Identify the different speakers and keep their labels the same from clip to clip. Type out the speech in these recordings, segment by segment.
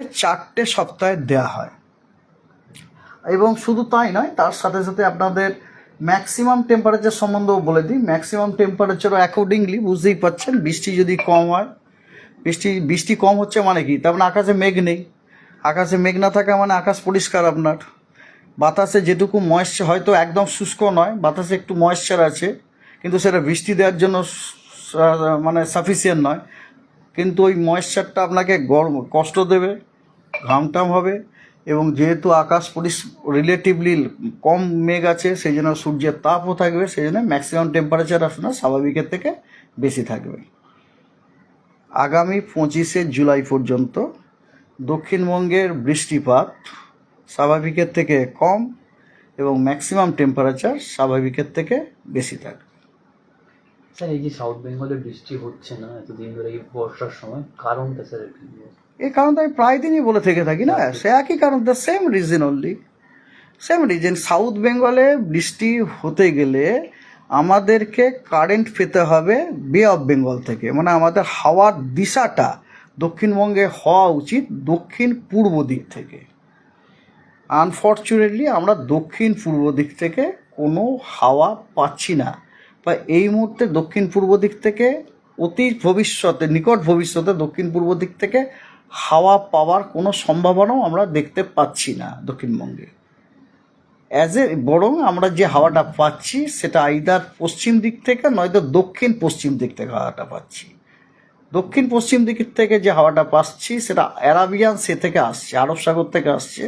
Speaker 1: 4টে সপ্তাহে দেওয়া হয়। এবং শুধু তাই নয়, তার সাথে সাথে আপনাদের ম্যাক্সিমাম টেম্পারেচার সম্বন্ধেও বলে দিই। ম্যাক্সিমাম টেম্পারেচারও অ্যাকর্ডিংলি বুঝতেই পারছেন, বৃষ্টি যদি কম হয়, বৃষ্টি কম হচ্ছে মানে কি, তার মানে আকাশে মেঘ নেই। আকাশে মেঘ না থাকা মানে আকাশ পরিষ্কার আপনার। বাতাসে যেটুকু ময়েশ্চার, হয়তো একদম শুষ্ক নয়, বাতাসে একটু ময়েশ্চার আছে, কিন্তু সেটা বৃষ্টি দেওয়ার জন্য মানে সাফিসিয়েন্ট নয়। কিন্তু ওই ময়েশ্চারটা আপনাকে গরম কষ্ট দেবে, ঘামটাম হবে। এবং যেহেতু আকাশ রিলেটিভলি কম মেঘ আছে, সেই জন্য সূর্যের তাপও থাকবে, সেই জন্য ম্যাক্সিমাম টেম্পারেচার আপনার স্বাভাবিকের থেকে বেশি থাকবে। আগামী 25শে জুলাই পর্যন্ত দক্ষিণবঙ্গের বৃষ্টিপাত স্বাভাবিকের থেকে কম এবং ম্যাক্সিমাম টেম্পারেচার স্বাভাবিকের থেকে বেশি থাকবে।
Speaker 2: স্যার, এই যে সাউথ বেঙ্গলে বৃষ্টি হচ্ছে না এতদিন ধরে এই বর্ষার সময়, কারণটা স্যার একটু
Speaker 1: এই কারণটা আমি প্রায় দিনই বলে থেকে থাকি না, সে একই কারণ, the same reason only, same reason. South বেঙ্গলে বৃষ্টি হতে গেলে আমাদেরকে কারেন্ট পেতে হবে বে অফ বেঙ্গল থেকে, মানে আমাদের হাওয়ার দিশাটা দক্ষিণবঙ্গে হওয়া উচিত দক্ষিণ পূর্ব দিক থেকে। আনফর্চুনেটলি আমরা দক্ষিণ পূর্ব দিক থেকে কোনো হাওয়া পাচ্ছি না, বা এই মুহূর্তে দক্ষিণ পূর্ব দিক থেকে অতি ভবিষ্যতে, নিকট ভবিষ্যতে দক্ষিণ পূর্ব দিক থেকে হাওয়া পাওয়ার কোনো সম্ভাবনাও আমরা দেখতে পাচ্ছি না দক্ষিণবঙ্গে। বরং আমরা যে হাওয়াটা পাচ্ছি সেটা আইদার পশ্চিম দিক থেকে নয়তো দক্ষিণ পশ্চিম দিক থেকে হাওয়াটা পাচ্ছি। দক্ষিণ পশ্চিম দিক থেকে যে হাওয়াটা পাচ্ছি সেটা অ্যারাবিয়ান সে থেকে আসছে, আরব সাগর থেকে আসছে।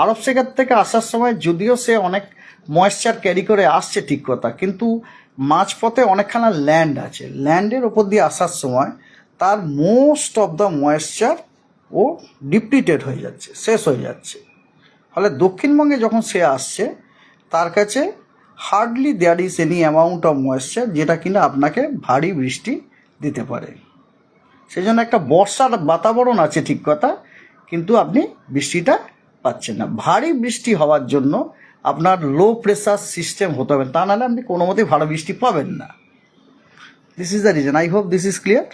Speaker 1: আরব সাগর থেকে আসার সময় যদিও সে অনেক ময়েশ্চার ক্যারি করে আসছে, ঠিক কথা, কিন্তু মাঝপথে অনেকখানা ল্যান্ড আছে, ল্যান্ডের ওপর দিয়ে আসার সময় তার মোস্ট অফ দ্য ময়েশ্চার ও ডিপ্লিটেড হয়ে যাচ্ছে, শেষ হয়ে যাচ্ছে। ফলে দক্ষিণবঙ্গে যখন সে আসছে তার কাছে hardly there is any amount of moisture যেটা কিনা আপনাকে ভারী বৃষ্টি দিতে পারে। সেই জন্য একটা বর্ষার বাতাবরণ আছে, ঠিক কথা, কিন্তু আপনি বৃষ্টিটা পাচ্ছেন না। ভারী বৃষ্টি হওয়ার জন্য আপনার লো প্রেসার সিস্টেম হতে হবে, তা নাহলে আপনি কোনো মতেই ভালো বৃষ্টি পাবেন না। This is the reason. I hope this is clear.